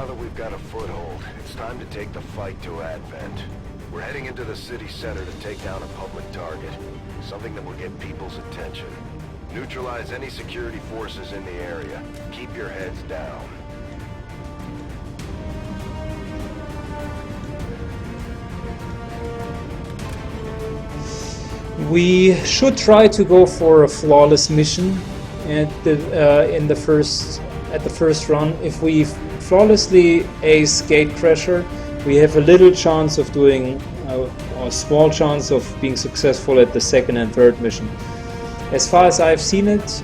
that we've got a foothold, it's time to take the fight to Advent. We're heading into the city center to take down a public target. Something that will get people's attention. Neutralize any security forces in the area. Keep your heads down. We should try to go for a flawless mission at the first run. If we flawlessly ace Gatecrasher, we have a little chance of doing a small chance of being successful at the second and third mission. As far as I've seen it,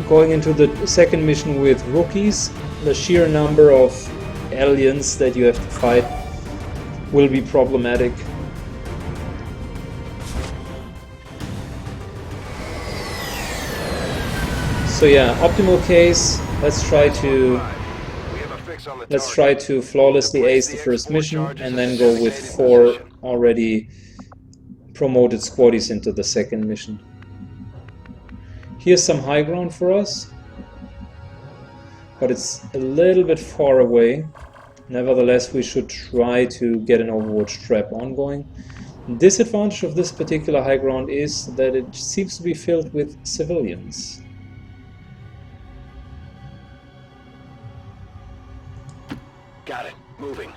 going into the second mission with rookies, the sheer number of aliens that you have to fight will be problematic. So yeah, optimal case, let's try to flawlessly ace the first mission and then go with 4 already promoted squaddies into the second mission. Here's some high ground for us, but it's a little bit far away. Nevertheless, we should try to get an Overwatch trap ongoing. The disadvantage of this particular high ground is that it seems to be filled with civilians. Got it. Moving.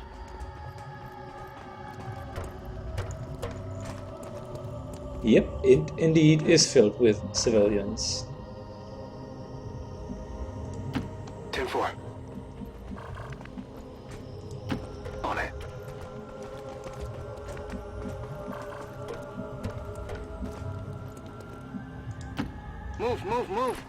Yep, it indeed is filled with civilians. 10-4. On it. Move, move, move.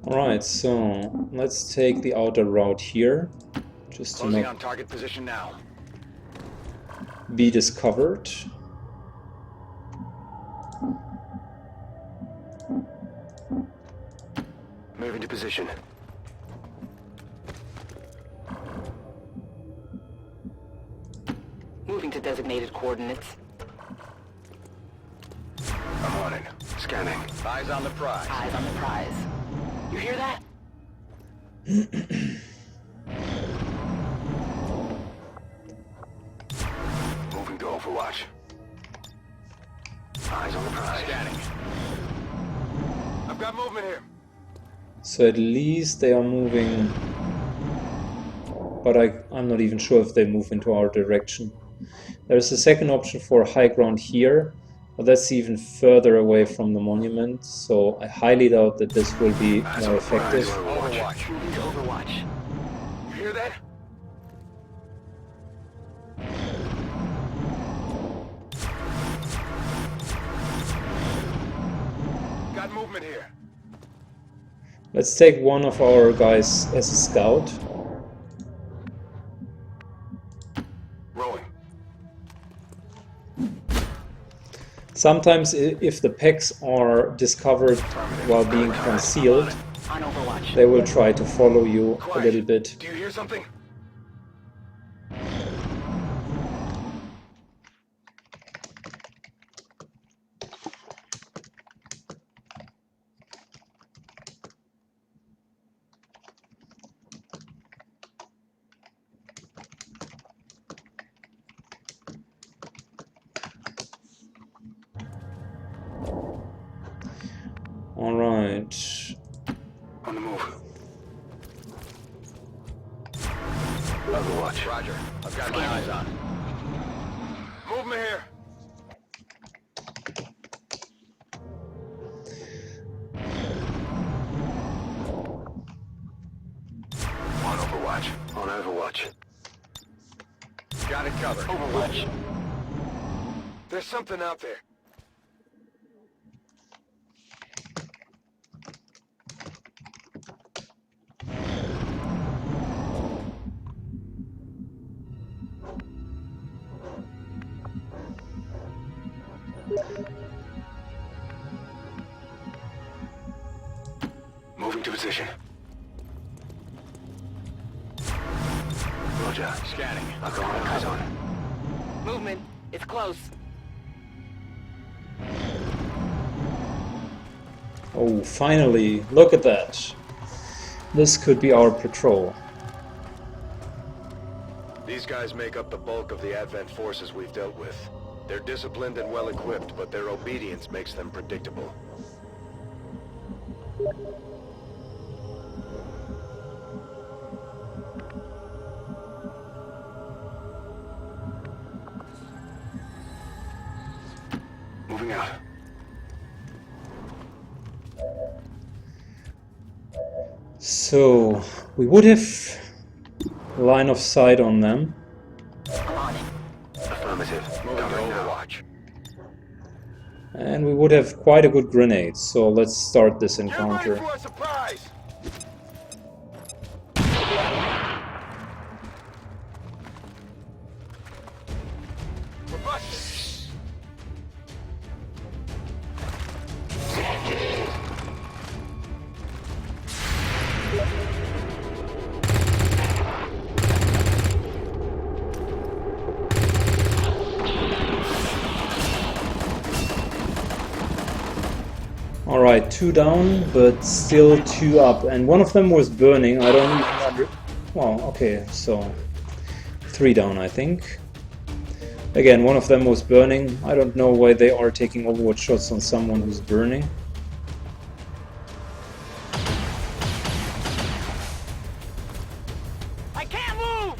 Alright, so let's take the outer route here, just to Closing not on target position now. be discovered. Moving to position. Moving to designated coordinates. I'm on it. Scanning. Eyes on the prize. Eyes on the prize. You hear that? Moving to Overwatch. Eyes on the prize. Scanning. I've got movement here. So at least they are moving, but I'm not even sure if they move into our direction. There's a second option for high ground here, but that's even further away from the monument, so I highly doubt that this will be more effective. Overwatch. Moving to Overwatch. You hear that? Got movement here. Let's take one of our guys as a scout. Rolling. Sometimes if the packs are discovered while being concealed, On Overwatch. they will try to follow you a Quiet. little bit. Do you hear something? Alright. On the move. Overwatch. Roger. I've got my eyes on. Movement here. On Overwatch. On Overwatch. Got it covered. Overwatch. There's something out there. Moving to position. Roger. Scanning. I've got my eyes on it. Movement. It's close. Oh, finally! Look at that! This could be our patrol. These guys make up the bulk of the Advent forces we've dealt with. They're disciplined and well-equipped, but their obedience makes them predictable. Moving out. So, we would have line of sight on them. I'm on it. Affirmative. Moving to Overwatch. And we would have quite a good grenade, so let's start this Get ready encounter. for a surprise! We're busted! Alright, 2 down, but still 2 up. And one of them was burning. I don't even well, okay, so 3 down, I think. Again, one of them was burning. I don't know why they are taking Overwatch shots on someone who's burning. I can't move!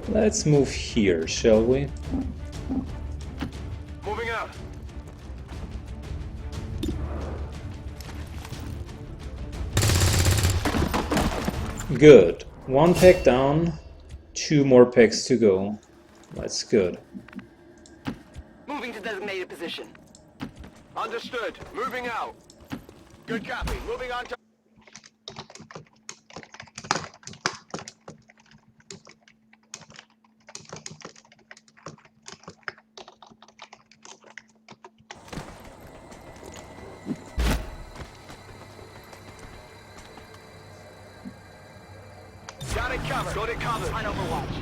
Let's move here, shall we? Moving out. Good. 1 pack down, 2 more packs to go. That's good. Moving to designated position. Understood. Moving out. Good copy. Moving on to... Got it covered. Got it covered. On Overwatch.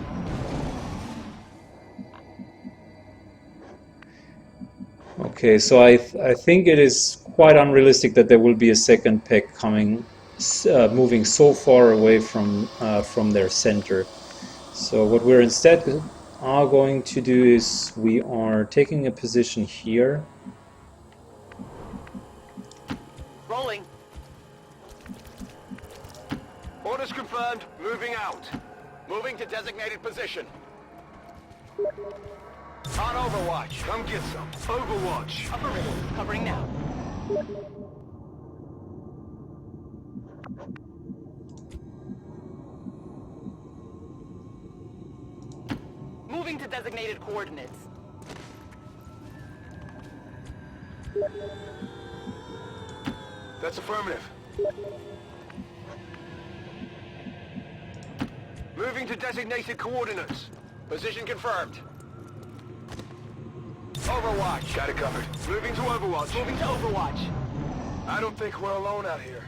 Okay, so I think it is quite unrealistic that there will be a second pack coming, moving so far away from their center. So what we're instead are going to do is we are taking a position here. Rolling. Orders confirmed. Moving out. Moving to designated position. On Overwatch. Come get some. Overwatch. Affirmative. Covering now. Moving to designated coordinates. That's affirmative. Moving to designated coordinates. Position confirmed. Overwatch. Got it covered. Moving to Overwatch. Moving to Overwatch. I don't think we're alone out here.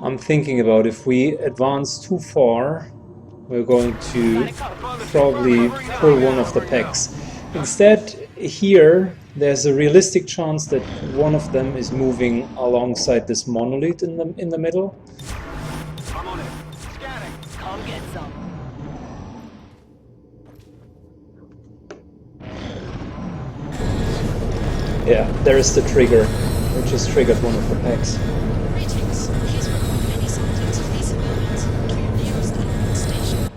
I'm thinking about if we advance too far, we're going to probably pull one of the packs. Instead, here, there's a realistic chance that one of them is moving alongside this monolith in the middle. I'm on it. Scanning. Come get some. Yeah, there is the trigger. We just triggered one of the packs. Greetings. Please report any sightings of these civilians. QVO's Ironman station.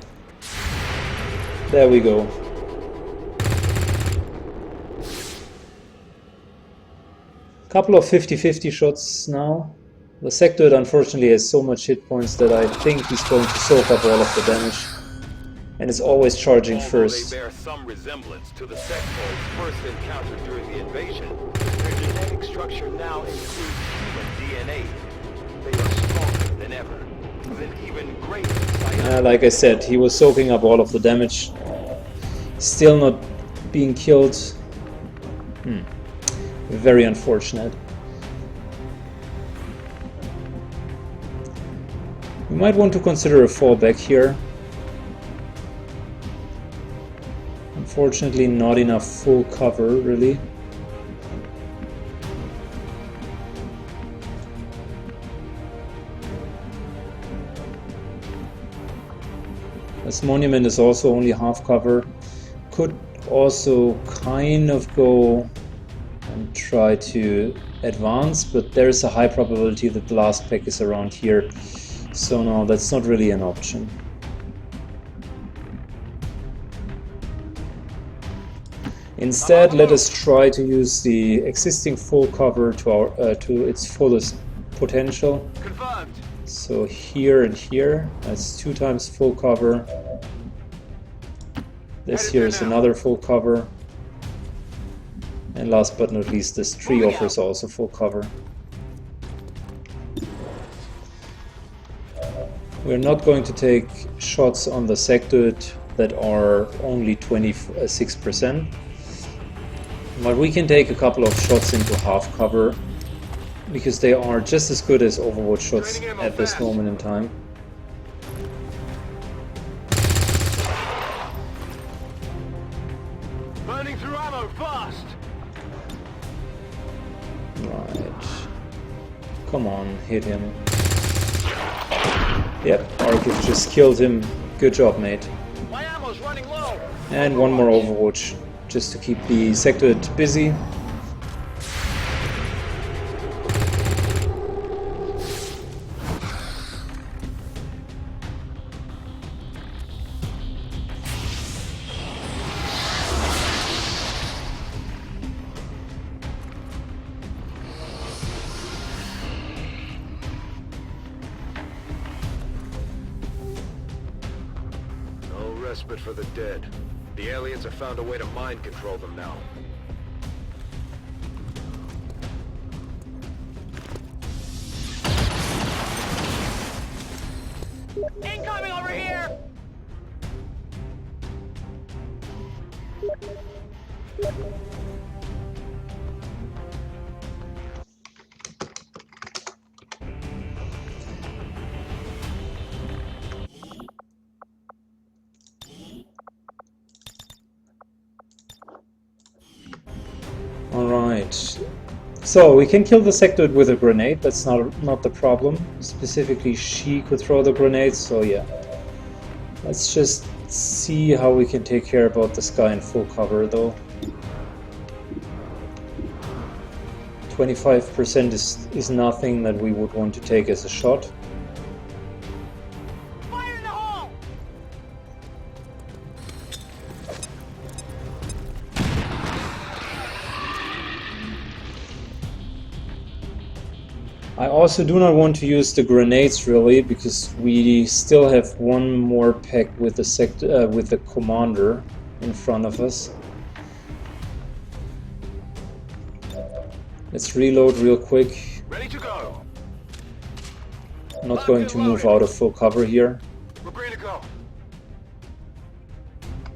There we go. Couple of 50-50 shots now. The sectoid unfortunately has so much hit points that I think he's going to soak up all of the damage. And is always charging first. They bear some resemblance to the sectoids first encountered during the invasion. Their genetic structure now includes human DNA. They are stronger than ever, with an even greater Like I said, he was soaking up all of the damage. Still not being killed. Very unfortunate. We might want to consider a fallback here. Unfortunately, not enough full cover, really. This monument is also only half cover. Could also kind of go and try to advance, but there's a high probability that the last pack is around here. So no, that's not really an option. Instead, let us try to use the existing full cover to its fullest potential. Confirmed. So here and here, that's 2 times full cover. This here is another full cover. And last but not least, this tree offers also full cover. We're not going to take shots on the sectoid that are only 26%. But we can take a couple of shots into half cover, because they are just as good as Overwatch shots at this moment in time. Burning through ammo fast. Right. Come on, hit him. Yep, Arkiv just killed him. Good job, mate. My ammo's running low. And one more Overwatch, just to keep the sectoid busy. No respite for the dead. The aliens have found a way to mind control them now. Incoming over here! Alright. So we can kill the sectoid with a grenade, that's not the problem. Specifically, she could throw the grenades, so yeah. Let's just see how we can take care about this guy in full cover though. 25% is nothing that we would want to take as a shot. Fire in the hole! I also do not want to use the grenades really, because we still have one more pack with the with the commander in front of us. Let's reload real quick. Ready to go. I'm not going to move out of full cover here. We're ready to go.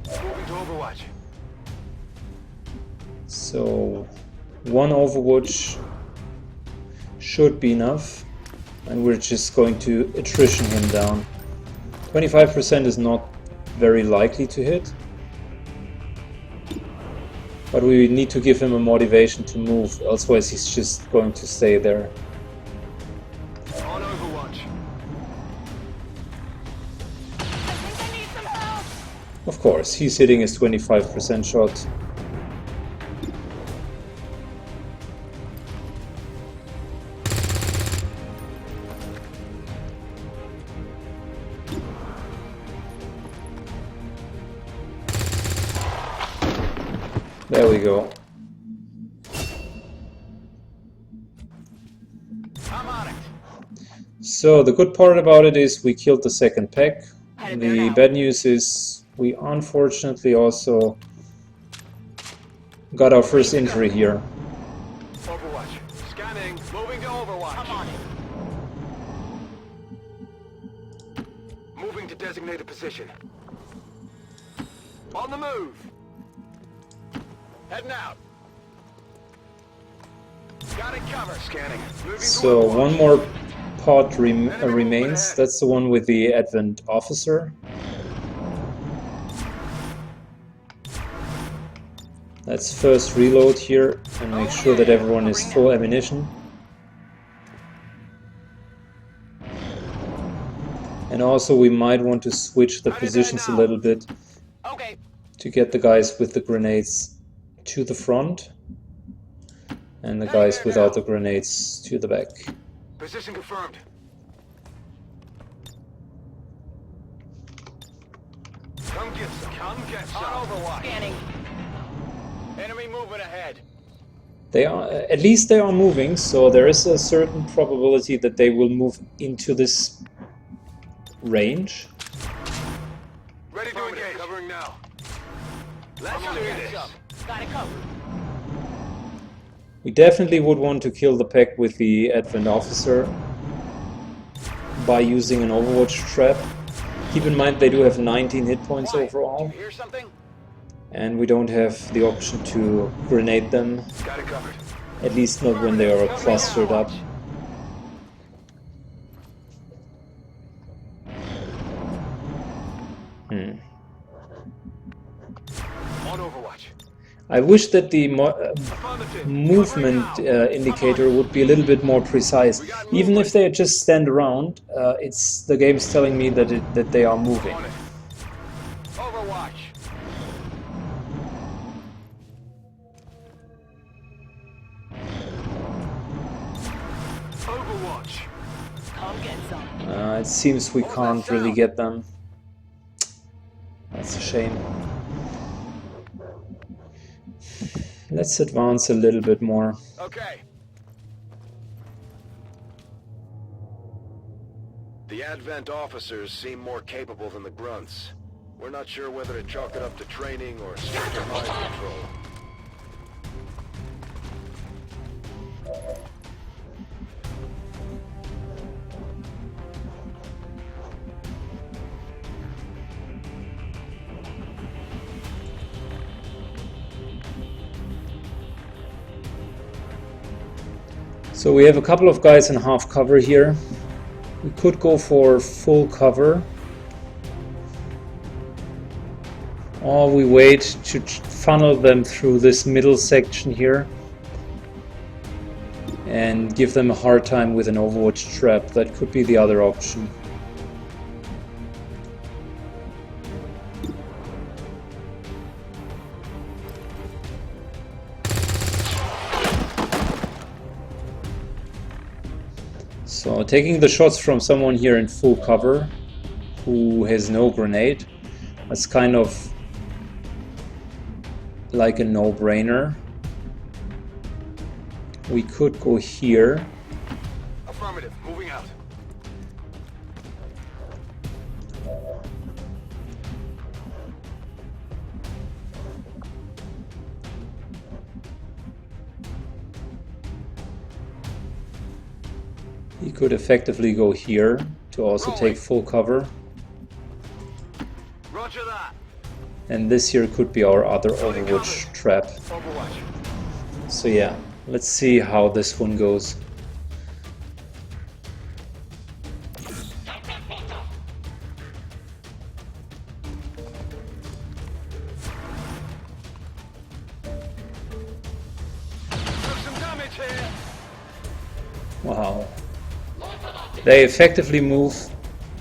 Moving to Overwatch. So one Overwatch should be enough, and we're just going to attrition him down. 25% is not very likely to hit, but we need to give him a motivation to move, otherwise he's just going to stay there. On Overwatch. I think I need some help! Of course, he's hitting his 25% shot. There we go. I'm on it. So the good part about it is we killed the second pack. Headed there The now. bad news is we unfortunately also got our first injury here. Overwatch. Scanning. Moving to Overwatch. I'm on it. Moving to designated position. On the move. Heading out. Got it covered. Scanning. Moving So to one more pod remains. That's the one with the Advent officer. Let's first reload here and make sure that everyone is full ammunition. And also we might want to switch the positions a little bit Okay. to get the guys with the grenades to the front and the guys without the grenades to the back. Position confirmed. Come get some. Come get some. On overwatch. Scanning. Enemy movement ahead. They are, at least they are moving, so there is a certain probability that they will move into this range. Ready to engage. Covering now. Let's do this. Got it covered. We definitely would want to kill the pack with the Advent officer by using an Overwatch trap. Keep in mind they do have 19 hit points overall, Hear something? and we don't have the option to grenade them, Got it covered. at least not when they are clustered up. On overwatch. I wish that the Affirmative. movement indicator would be a little bit more precise. Even if they just stand around, it's the game's telling me that they are moving. On it. Overwatch. Overwatch. Come get some. It seems we can't really get them. That's a shame. Let's advance a little bit more. Okay. The Advent officers seem more capable than the grunts. We're not sure whether to chalk it up to training or stricter mind control. So we have a couple of guys in half cover here. We could go for full cover, or we wait to funnel them through this middle section here and give them a hard time with an Overwatch trap. That could be the other option. So taking the shots from someone here in full cover who has no grenade, that's kind of like a no-brainer. We could go here. Affirmative. Moving out. He could effectively go here to also take full cover. Roger that. And this here could be our other Overwatch trap. Overwatch. So yeah, let's see how this one goes. Took some damage here. Wow. They effectively move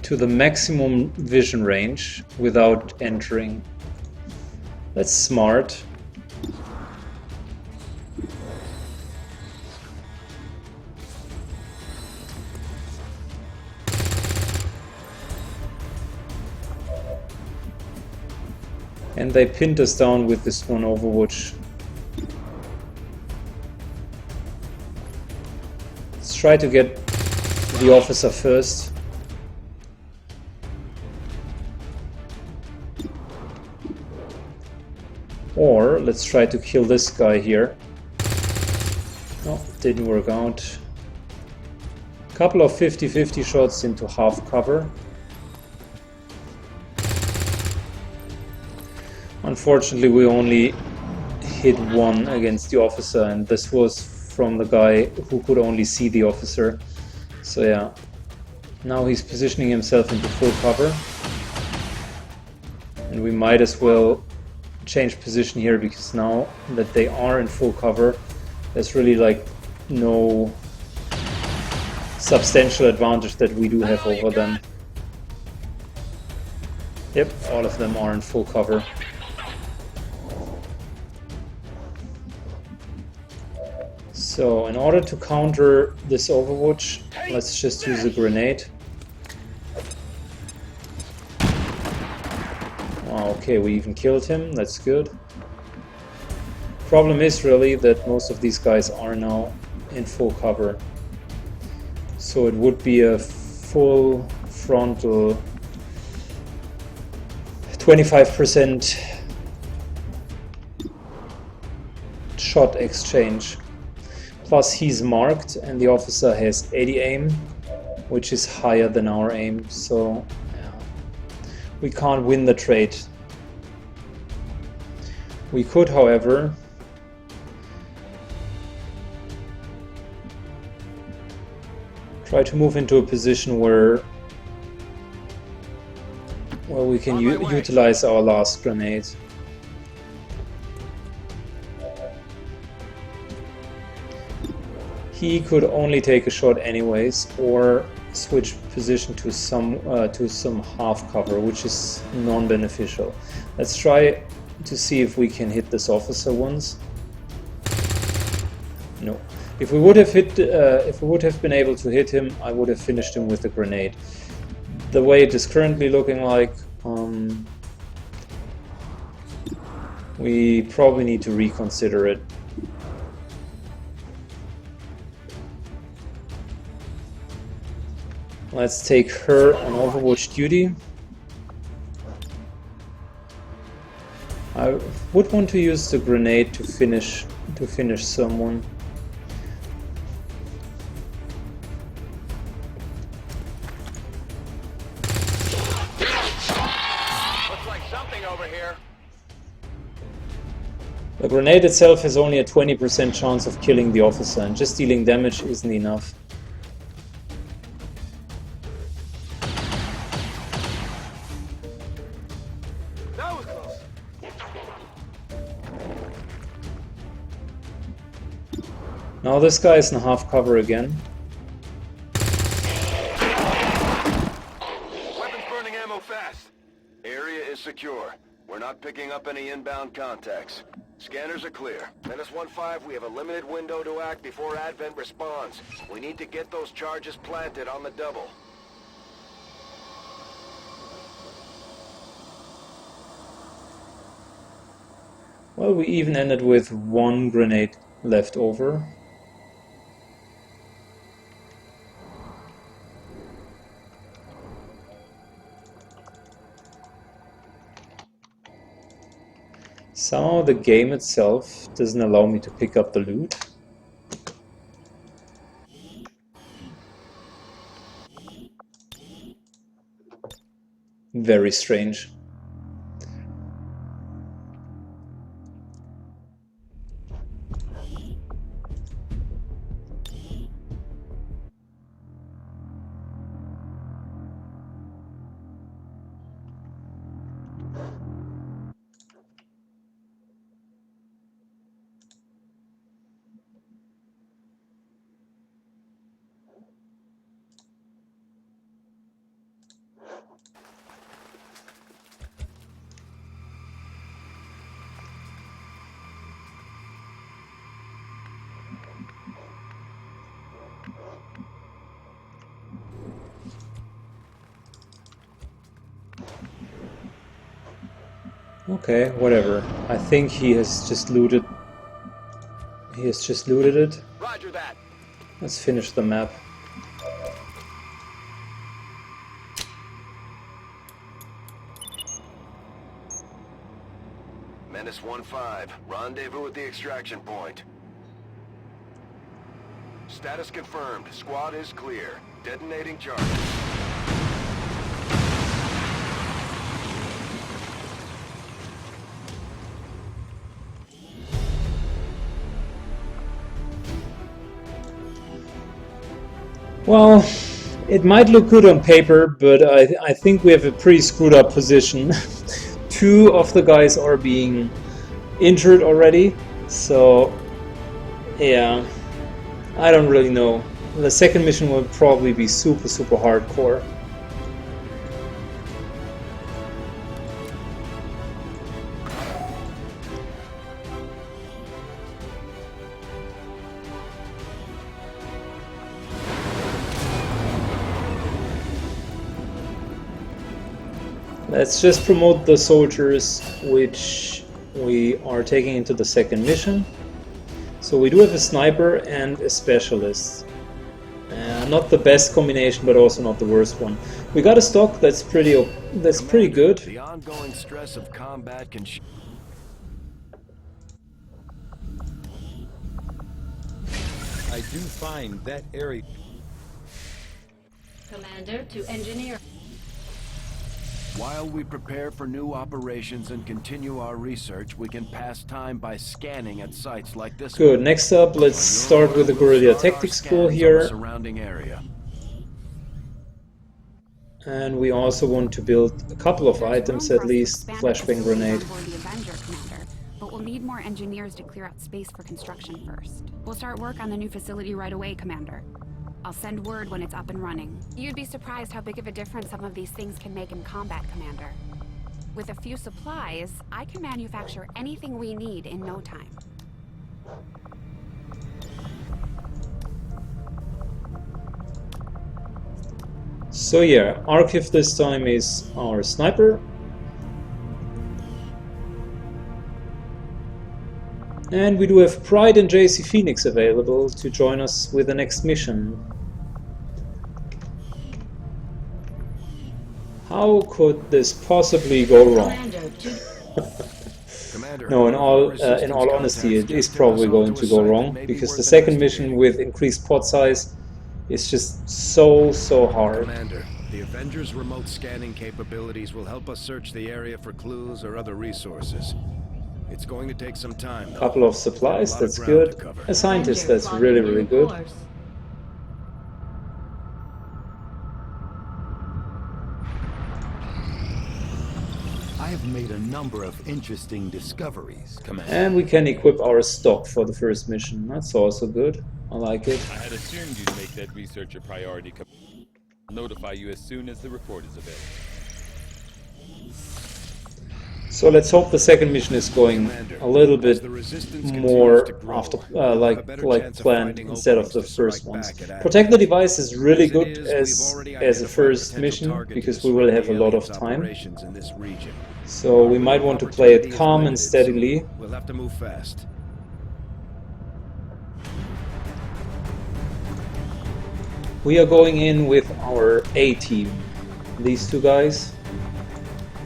to the maximum vision range without entering. That's smart. And they pinned us down with this one Overwatch. Let's try to get the officer first. Or let's try to kill this guy here. No, didn't work out. Couple of 50-50 shots into half cover. Unfortunately, we only hit one against the officer, and this was from the guy who could only see the officer. So yeah, now he's positioning himself into full cover. And we might as well change position here, because now that they are in full cover, there's really like no substantial advantage that we do have over them. Yep, all of them are in full cover. So in order to counter this Overwatch, let's just use a grenade. Okay, we even killed him, that's good. Problem is really that most of these guys are now in full cover. So it would be a full frontal 25% shot exchange. Plus he's marked and the officer has 80 aim, which is higher than our aim, so yeah, we can't win the trade. We could, however, try to move into a position where we can utilize our last grenade. He could only take a shot anyways, or switch position to some half cover, which is non-beneficial. Let's try to see if we can hit this officer once. No. If we would have been able to hit him, I would have finished him with a grenade. The way it is currently looking like, we probably need to reconsider it. Let's take her on Overwatch duty. I would want to use the grenade to finish someone. Looks like something over here. The grenade itself has only a 20% chance of killing the officer, and just dealing damage isn't enough. That was close. Now this guy is in half cover again. Weapons burning ammo fast. Area is secure. We're not picking up any inbound contacts. Scanners are clear. -15, we have a limited window to act before Advent responds. We need to get those charges planted on the double. Well, we even ended with one grenade left over. Somehow the game itself doesn't allow me to pick up the loot. Very strange. Okay, whatever. I think he has just looted. He has just looted it. Roger that. Let's finish the map. -15, rendezvous at the extraction point. Status confirmed. Squad is clear. Detonating charges. Well, it might look good on paper, but I think we have a pretty screwed up position. 2 of the guys are being injured already, so yeah, I don't really know. The second mission will probably be super hardcore. Let's just promote the soldiers which we are taking into the second mission. So we do have a sniper and a specialist. Not the best combination, but also not the worst one. We got a stock that's pretty good. The ongoing stress of combat can I do find that area. Commander to engineer. While we prepare for new operations and continue our research, we can pass time by scanning at sites like this. Good. Next up, let's start with the Guerrilla Tactics School here. Surrounding area. And we also want to build a couple of items at least. Flashbang grenade. But we'll need more engineers to clear out space for construction first. We'll start work on the new facility right away, Commander. I'll send word when it's up and running. You'd be surprised how big of a difference some of these things can make in combat, Commander. With a few supplies, I can manufacture anything we need in no time. So yeah, Archive this time is our sniper. And we do have Pride and JC Phoenix available to join us with the next mission. How could this possibly go wrong? No, in all honesty, it is probably going to go wrong, because the second mission with increased pod size is just so hard. Commander, the Avengers' remote scanning capabilities will help us search the area for clues or other resources. It's going to take some time. A couple of supplies, that's good. A scientist, that's really good. I have made a number of interesting discoveries, Commander. And we can equip our stock for the first mission. That's also good. I like it. I had assumed you'd make that research a priority. I'll notify you as soon as the report is available. So let's hope the second mission is going a little bit more after, like planned instead of the first ones. Protect the device is really good as a first mission because we will have a lot of time. So we might want to play it calm and steadily. We'll have to move fast. We are going in with our A team. These two guys.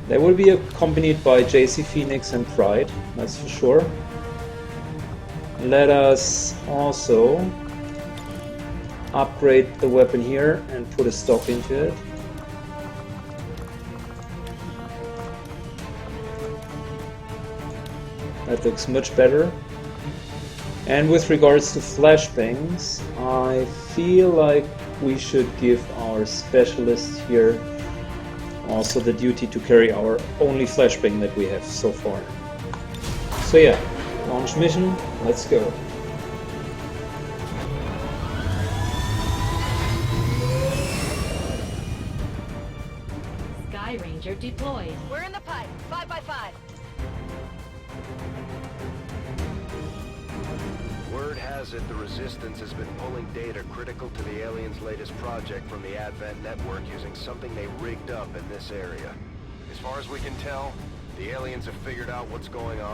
They will be accompanied by JC Phoenix and Pride, that's for sure. Let us also upgrade the weapon here and put a stock into it. That looks much better. And with regards to flashbangs, I feel like we should give our specialist here also the duty to carry our only flashbang that we have so far. So yeah, launch mission, let's go. Sky Ranger deployed. We're in the pipe. 5x5. Word has it the Resistance has been pulling data critical to the aliens' latest project from the Advent network using something they rigged up in this area. As far as we can tell, the aliens have figured out what's going on.